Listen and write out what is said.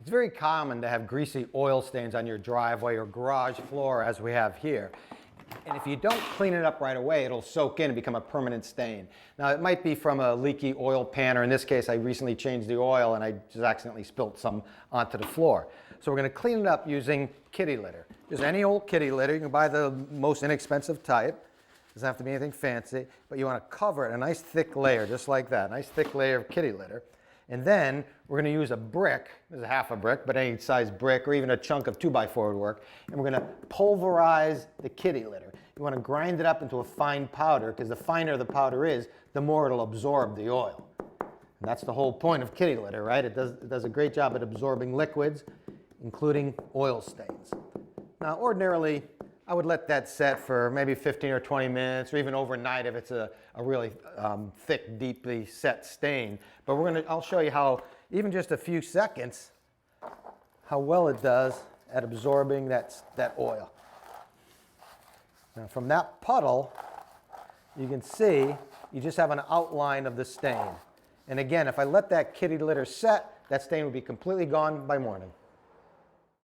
It's very common to have greasy oil stains on your driveway or garage floor as we have here. And if you don't clean it up right away, it'll soak in and become a permanent stain. Now, it might be from a leaky oil pan, or in this case, I recently changed the oil and I just accidentally spilt some onto the floor. So we're going to clean it up using kitty litter. Just any old kitty litter. You can buy the most inexpensive type. Doesn't have to be anything fancy, but you want to cover it, a nice thick layer, just like that, a nice thick layer of kitty litter. And then we're going to use a brick, this is half a brick, but any size brick, or even a chunk of 2x4 would work, and we're going to pulverize the kitty litter. You want to grind it up into a fine powder, because the finer the powder is, the more it'll absorb the oil. And that's the whole point of kitty litter, right? It does a great job at absorbing liquids, including oil stains. Now, ordinarily, I would let that set for maybe 15 or 20 minutes, or even overnight if it's a really thick, deeply set stain. But I'll show you how, even just a few seconds, how well it does at absorbing that oil. Now, from that puddle, you can see you just have an outline of the stain. And again, if I let that kitty litter set, that stain would be completely gone by morning.